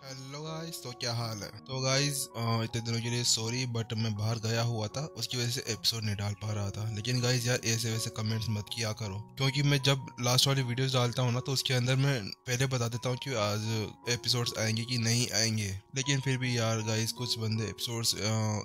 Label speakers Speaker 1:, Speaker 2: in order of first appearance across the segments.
Speaker 1: Hello guys, तो क्या हाल है। तो गाइस इतने दिनों के लिए सॉरी, बट मैं बाहर गया हुआ था, उसकी वजह से एपिसोड नहीं डाल पा रहा था। लेकिन गाइस यार, ऐसे वैसे कमेंट्स मत किया करो, क्योंकि मैं जब लास्ट वाली वीडियोस डालता हूँ ना, तो उसके अंदर मैं पहले बता देता हूँ कि आज एपिसोड्स आएंगे कि नहीं आएंगे। लेकिन फिर भी यार गाइस, कुछ बंदे एपिसोड्स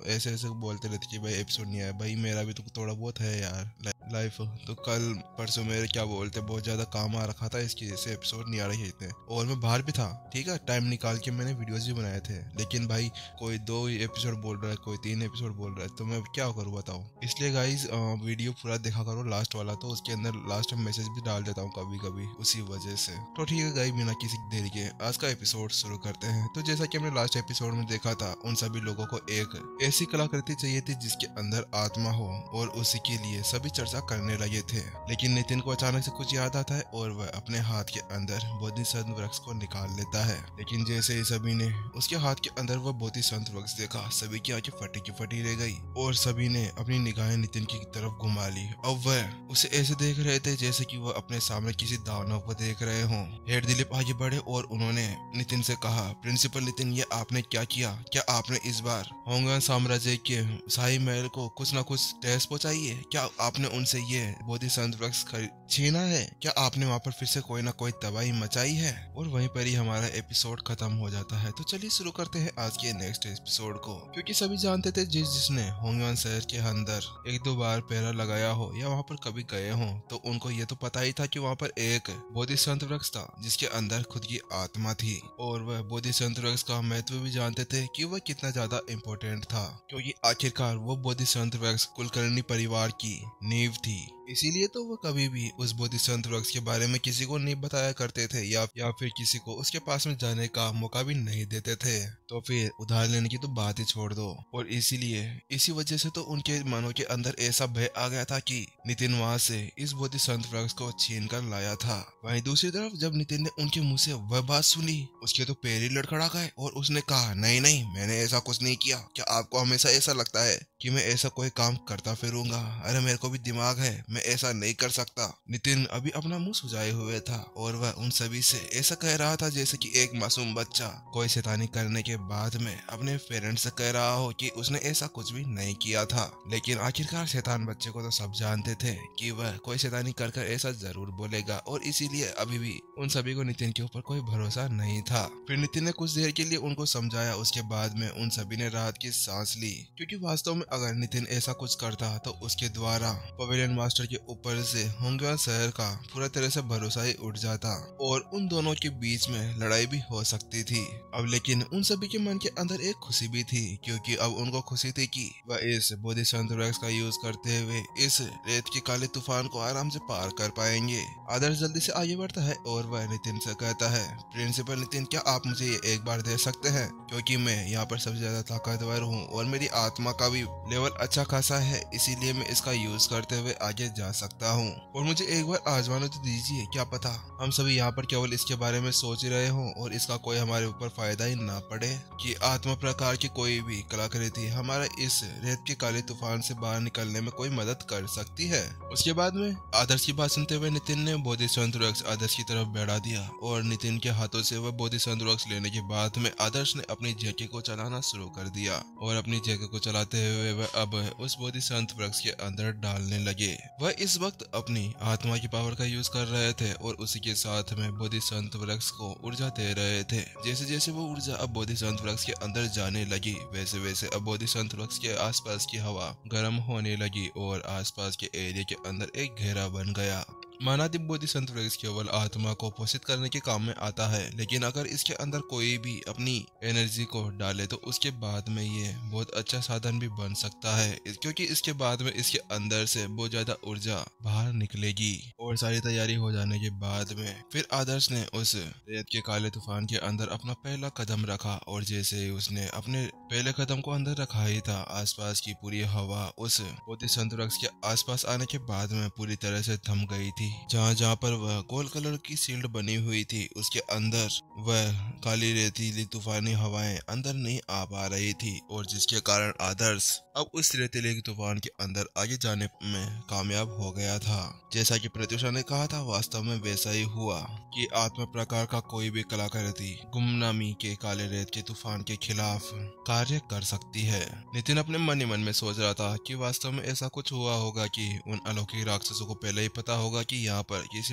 Speaker 1: ऐसे ऐसे बोलते रहते कि भाई एपिसोड नहीं आया। भाई मेरा भी तो थोड़ा बहुत है यार लाइफ। तो कल परसों मेरे क्या बोलते, बहुत ज्यादा काम आ रखा था, इसकी वजह से एपिसोड नहीं आ रहे थे। और मैं बाहर भी था, ठीक है, टाइम निकाल के मैंने वीडियोस भी बनाए थे। लेकिन भाई कोई 2 एपिसोड बोल रहा है, कोई 3 एपिसोड बोल रहा है, तो मैं क्या करूँ बताओ। इसलिए गाइज वीडियो पूरा देखा करो, लास्ट वाला। तो उसके अंदर लास्ट में मैसेज भी डाल देता हूँ कभी कभी, उसी वजह से। तो ठीक है गाइज, बिना किसी देरी के आज का एपिसोड शुरू करते हैं। तो जैसा कि हमने लास्ट एपिसोड में देखा था, उन सभी लोगों को एक ऐसी कलाकृति चाहिए थी जिसके अंदर आत्मा हो, और उसी के लिए सभी चर्चा करने लगे थे। लेकिन नितिन को अचानक से कुछ याद आता है और वह अपने हाथ के अंदर बोधिसत्व वृक्ष को निकाल लेता है। लेकिन जैसे ही सभी ने उसके हाथ के अंदर वह बोधिसत्व वृक्ष देखा, सभी की आंखें फटी की फटी रह गई और सभी ने अपनी निगाहें नितिन की तरफ घुमा ली। अब वह उसे ऐसे देख रहे थे जैसे कि वह अपने सामने किसी दानव को देख रहे हों। हेड दिलीप आगे बढ़े और उन्होंने नितिन से कहा, प्रिंसिपल नितिन, ये आपने क्या किया? क्या आपने इस बार होंगन साम्राज्य के शाही महल को कुछ न कुछ ठेस पहुंचाई है? क्या आपने उनसे ये बोधिसत्व वृक्ष छीना है? क्या आपने वहाँ पर फिर से कोई ना कोई तबाही मचाई है? और वहीं पर ही हमारा एपिसोड खत्म हो जाता है। तो चलिए शुरू करते हैं आज के नेक्स्ट एपिसोड को, क्योंकि सभी जानते थे जिसने होंगन शहर के अंदर 1-2 बार पहरा लगाया हो या वहाँ पर कभी गए हो, तो उनको ये तो पता ही था कि वहाँ पर एक बोधिसत्व वृक्ष था जिसके अंदर खुद की आत्मा थी। और वह बोधिसत्व वृक्ष का महत्व भी जानते थे कि वह कितना ज्यादा इम्पोर्टेंट था, क्योंकि आखिरकार वो बोधिसत्व वृक्ष कुलकर्णी परिवार की नींव थी। इसीलिए तो वो कभी भी उस बोधिसत्व वृक्ष के बारे में किसी को नहीं बताया करते थे, या फिर किसी को उसके पास में जाने का मौका भी नहीं देते थे। तो फिर उधार लेने की तो बात ही छोड़ दो। और इसीलिए इसी वजह से तो उनके मनों के अंदर ऐसा भय आ गया था कि नितिन वहां से इस बोधिसत्व वृक्ष को छीन कर लाया था। वहीं दूसरी तरफ जब नितिन ने उनके मुंह से वह बात सुनी, उसके तो पैर ही लड़खड़ा गए और उसने कहा, नहीं नहीं, मैंने ऐसा कुछ नहीं किया। क्या आपको हमेशा ऐसा लगता है कि मैं ऐसा कोई काम करता फिरूंगा? अरे मेरे को भी दिमाग है, मैं ऐसा नहीं कर सकता। नितिन अभी अपना मुंह सुजाए हुए था और वह उन सभी से ऐसा कह रहा था जैसे कि एक मासूम बच्चा कोई शैतानी करने के बाद में अपने पेरेंट्स से कह रहा हो कि उसने ऐसा कुछ भी नहीं किया था। लेकिन आखिरकार शैतान बच्चे को तो सब जानते थे कि वह कोई शैतानी कर कर ऐसा जरूर बोलेगा, और इसीलिए अभी भी उन सभी को नितिन के ऊपर कोई भरोसा नहीं था। फिर नितिन ने कुछ देर के लिए उनको समझाया, उसके बाद में उन सभी ने राहत की सांस ली, क्योंकि वास्तव में अगर नितिन ऐसा कुछ करता तो उसके द्वारा पवेलियन मास्टर के ऊपर से होंगवान शहर का पूरा तरह से भरोसा ही उठ जाता और उन दोनों के बीच में लड़ाई भी हो सकती थी। अब लेकिन उन सभी के मन के अंदर एक खुशी भी थी, क्योंकि अब उनको खुशी थी कि वह इस बोधिसत्व वृक्ष का यूज करते हुए इस रेत के काले तूफान को आराम से पार कर पाएंगे। आदर्श जल्दी से आगे बढ़ता है और वह नितिन से कहता है, प्रिंसिपल नितिन, क्या आप मुझे ये एक बार दे सकते हैं? क्योंकि मैं यहाँ पर सबसे ज्यादा ताकतवर हूँ और मेरी आत्मा का भी लेवल अच्छा खासा है, इसीलिए मैं इसका यूज करते हुए आगे जा सकता हूँ। और मुझे एक बार आजमाने तो दीजिए, क्या पता हम सभी यहाँ पर केवल इसके बारे में सोच ही रहे हों और इसका कोई हमारे ऊपर फायदा ही ना पड़े, कि आत्मा प्रकार की कोई भी कलाकृति हमारा इस रेत के काले तूफान से बाहर निकलने में कोई मदद कर सकती है। उसके बाद में आदर्श की बात सुनते हुए नितिन ने बोधिसत्व वृक्ष आदर्श की तरफ बढ़ा दिया और नितिन के हाथों से वह बोधिसत्व वृक्ष लेने के बाद में आदर्श ने अपनी जेके को चलाना शुरू कर दिया। और अपनी जेके को चलाते हुए वह अब उस बोधिसत्व वृक्ष के अंदर डालने लगे। वह इस वक्त अपनी आत्मा की पावर का यूज कर रहे थे और उसी के साथ में बोधिसत्व वृक्ष को ऊर्जा दे रहे थे। जैसे जैसे वो ऊर्जा अब बोधिसत्व वृक्ष के अंदर जाने लगी, वैसे वैसे अब बोधिसत्व वृक्ष के आसपास की हवा गर्म होने लगी और आसपास के एरिया के अंदर एक घेरा बन गया। मानादिप बोधिसत्व वृक्ष केवल आत्मा को पोषित करने के काम में आता है, लेकिन अगर इसके अंदर कोई भी अपनी एनर्जी को डाले तो उसके बाद में ये बहुत अच्छा साधन भी बन सकता है, क्योंकि इसके बाद में इसके अंदर से बहुत ज्यादा ऊर्जा बाहर निकलेगी। और सारी तैयारी हो जाने के बाद में फिर आदर्श ने उस रेत के काले तूफान के अंदर अपना पहला कदम रखा और जैसे ही उसने अपने पहले कदम को अंदर रखा ही था। आसपास की पूरी हवा उस बोधिसत्व वृक्ष के आसपास आने के बाद में पूरी तरह से थम गई थी। जहाँ जहाँ पर वह गोल कलर की शील्ड बनी हुई थी उसके अंदर वह काली रेतीली तूफानी हवाएं अंदर नहीं आ पा रही थी, और जिसके कारण आदर्श अब उस रेतीले तूफान के अंदर आगे जाने में कामयाब हो गया था। जैसा कि प्रत्युषा ने कहा था, वास्तव में वैसा ही हुआ कि आत्मा प्रकार का कोई भी कलाकृति गुमनामी के काले रेत के तूफान के खिलाफ कार्य कर सकती है। नितिन अपने मन ही मन में सोच रहा था कि वास्तव में ऐसा कुछ हुआ होगा कि उन अलौकिक राक्षसों को पहले ही पता होगा कि यहाँ पर इस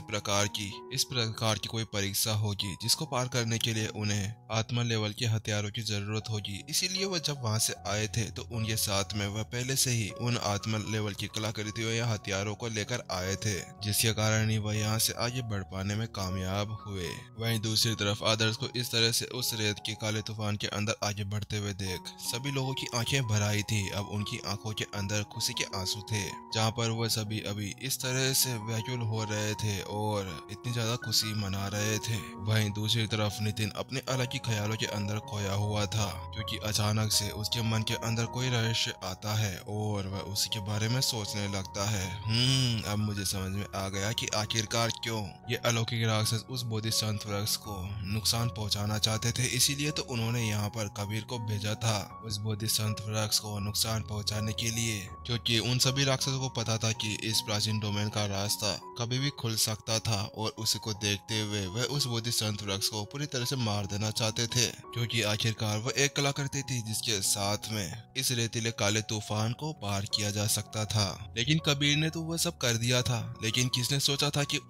Speaker 1: प्रकार की कोई परीक्षा होगी जिसको पार करने के लिए उन्हें आत्मा लेवल के हथियारों की जरूरत होगी। इसीलिए वह जब वहां से आए थे तो उनके साथ में वह पहले से ही उन आत्मा लेवल की कलाकृतियों या हथियारों को लेकर आए थे, जिसके कारण ही वह यहाँ से आगे बढ़ पाने में कामयाब हुए। वहीं दूसरी तरफ आदर्श को इस तरह से उस रेत के काले तूफान के अंदर आगे बढ़ते हुए देख सभी लोगों की आंखें भर आई थी। अब उनकी आंखों के अंदर खुशी के आंसू थे, जहाँ पर वह सभी अभी इस तरह से व्याकुल हो रहे थे और इतनी ज्यादा खुशी मना रहे थे। वहीं दूसरी तरफ नितिन अपने अलग ही ख्यालों के अंदर खोया हुआ था, क्योंकि अचानक से उसके मन के अंदर कोई रहस्य आता है और वह उसी के बारे में सोचने लगता है। अब मुझे समझ में आ गया कि आखिरकार क्यों ये अलौकिक राक्षस उस बोधिसत्व वृक्ष को नुकसान पहुंचाना चाहते थे। इसीलिए तो उन्होंने यहाँ पर कबीर को भेजा था उस बोधिसत्व वृक्ष को नुकसान पहुंचाने के लिए, क्योंकि उन सभी राक्षसों को पता था कि इस प्राचीन डोमेन का रास्ता कभी भी खुल सकता था, और उसी को देखते हुए वह उस बोधिसत्व वृक्ष को पूरी तरह से मार देना चाहते थे, क्योंकि आखिरकार वह एक कलाकृति थी जिसके साथ में इस रेतीले काले तूफान को पार किया जा सकता था। लेकिन कबीर ने तो वह सब कर दिया था, लेकिन किसने सोचा था कि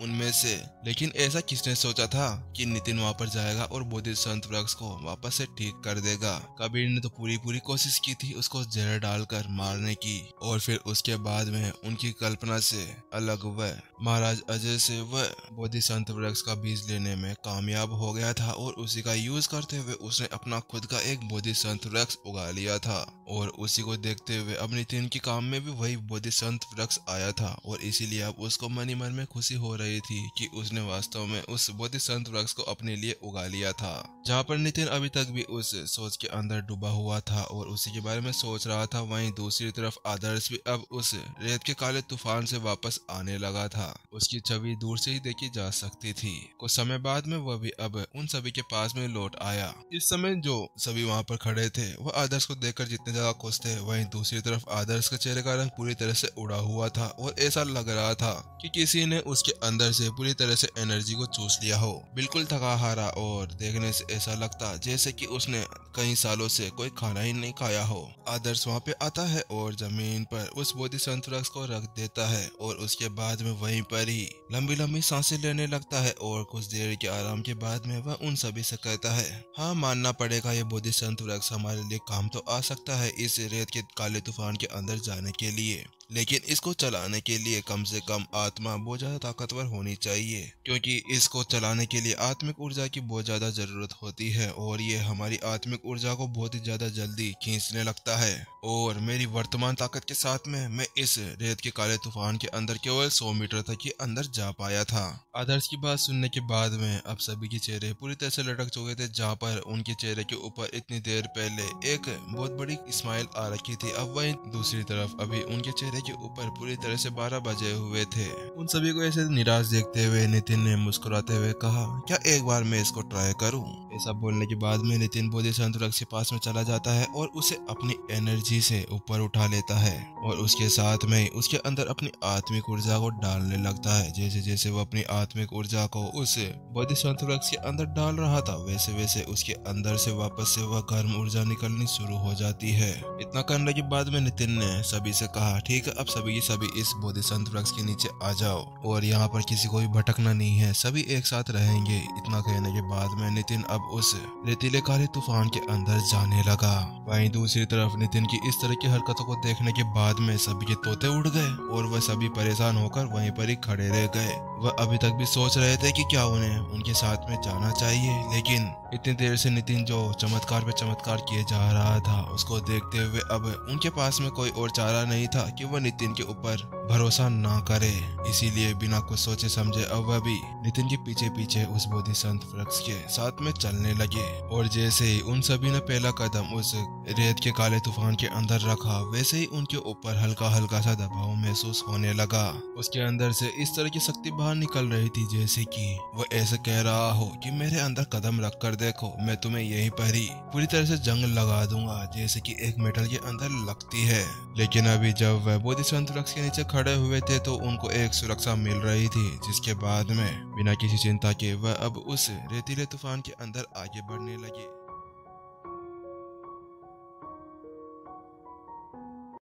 Speaker 1: ऐसा किसने सोचा था कि नितिन वहां पर जाएगा और बोधिसत्व वृक्ष को वापस से ठीक कर देगा। कबीर ने तो पूरी कोशिश की थी उसको जहर डालकर मारने की, और फिर उसके बाद में उनकी कल्पना से अलग वह महाराज अजय से वह बोधिसत्व वृक्ष का बीज लेने में कामयाब हो गया था, और उसी का यूज करते हुए उसने अपना खुद का एक बोधिसत्व वृक्ष उगा लिया था। और उसी को देखते हुए अब नितिन के काम में भी वही बोधिसत्व वृक्ष आया था, और इसीलिए अब उसको मन ही मन में खुशी हो रही थी कि उसने वास्तव में उस बोधिसत्व वृक्ष को अपने लिए उगा लिया था। जहाँ पर नितिन अभी तक भी उस सोच के अंदर डूबा हुआ था और उसी के बारे में सोच रहा था, वहीं दूसरी तरफ आदर्श भी अब उस रेत के काले तूफान से वापस आने लगा था। उसकी छवि दूर से ही देखी जा सकती थी। कुछ समय बाद में वह भी अब उन सभी के पास में लौट आया। इस समय जो सभी वहाँ पर खड़े थे वह आदर्श को देखकर जितने ज्यादा खुश थे, वहीं दूसरी तरफ आदर्श के चेहरे का रंग पूरी तरह से उड़ा हुआ था, और ऐसा लग रहा था कि किसी ने उसके अंदर से पूरी तरह से एनर्जी को चूस लिया हो। बिल्कुल थका हारा, और देखने से ऐसा लगता जैसे कि उसने कई सालों से कोई खाना ही नहीं खाया हो। आदर्श वहाँ पे आता है और जमीन पर उस बोधिसत्व वृक्ष को रख देता है, और उसके बाद में वहीं पर ही लंबी लंबी सांसें लेने लगता है, और कुछ देर के आराम के बाद में वह उन सभी से कहता है, हाँ मानना पड़ेगा ये बोधिसत्व वृक्ष हमारे लिए काम तो आ सकता है इस रेत के काले तूफान के अंदर जाने के लिए, लेकिन इसको चलाने के लिए कम से कम आत्मा बहुत ज्यादा ताकतवर होनी चाहिए, क्योंकि इसको चलाने के लिए आत्मिक ऊर्जा की बहुत ज्यादा जरूरत होती है, और ये हमारी आत्मिक ऊर्जा को बहुत ही ज्यादा जल्दी खींचने लगता है। और मेरी वर्तमान ताकत के साथ में मैं इस रेत के काले तूफान के अंदर केवल 100 मीटर तक ही अंदर जा पाया था। आदर्श की बात सुनने के बाद में अब सभी के चेहरे पूरी तरह से लटक चुके थे, जहाँ पर उनके चेहरे के ऊपर इतनी देर पहले एक बहुत बड़ी स्माइल आ रखी थी, अब वहीं दूसरी तरफ अभी उनके चेहरे के ऊपर पूरी तरह से 12 बजे हुए थे। उन सभी को ऐसे निराश देखते हुए नितिन ने मुस्कुराते हुए कहा, क्या एक बार मैं इसको ट्राई करूं? ऐसा बोलने के बाद में नितिन बोधिसत्व वृक्ष के पास में चला जाता है और उसे अपनी एनर्जी से ऊपर उठा लेता है, और उसके साथ में उसके अंदर अपनी आत्मिक ऊर्जा को डालने लगता है। जैसे जैसे वो अपनी आत्मिक ऊर्जा को उस बोधिसत्व वृक्ष के अंदर डाल रहा था, वैसे वैसे उसके अंदर से वापस से वह गर्म ऊर्जा निकलनी शुरू हो जाती है। इतना करने के बाद में नितिन ने सभी से कहा, ठीक है अब सभी की सभी इस बोधिसत्व वृक्ष के नीचे आ जाओ, और यहाँ पर किसी को भी भटकना नहीं है, सभी एक साथ रहेंगे। इतना कहने के बाद में नितिन अब उस रेतीले काले तूफान के अंदर जाने लगा। वहीं दूसरी तरफ नितिन की इस तरह की हरकतों को देखने के बाद में सभी के तोते उड़ गए, और वह सभी परेशान होकर वहीं पर ही खड़े रह गए। वह अभी तक भी सोच रहे थे कि क्या उन्हें उनके साथ में जाना चाहिए, लेकिन इतनी देर से नितिन जो चमत्कार पे चमत्कार किए जा रहा था उसको देखते हुए अब उनके पास में कोई और चारा नहीं था कि वह नितिन के ऊपर भरोसा ना करे। इसीलिए बिना कुछ सोचे समझे अब वह भी नितिन के पीछे पीछे उस बोधिसत्व वृक्ष के साथ में चलने चलने लगे। और जैसे ही उन सभी ने पहला कदम उस रेत के काले तूफान के अंदर रखा, वैसे ही उनके ऊपर हल्का हल्का सा दबाव महसूस होने लगा। उसके अंदर से इस तरह की शक्ति बाहर निकल रही थी जैसे कि वो ऐसे कह रहा हो कि मेरे अंदर कदम रख कर देखो, मैं तुम्हें यहीं पर ही पूरी तरह से जंग लगा दूंगा, जैसे कि एक मेटल के अंदर लगती है। लेकिन अभी जब वह बोधिसत्व वृक्ष के नीचे खड़े हुए थे तो उनको एक सुरक्षा मिल रही थी, जिसके बाद में बिना किसी चिंता के वह अब उस रेतीले तूफान के अंदर आगे बढ़ने लगे।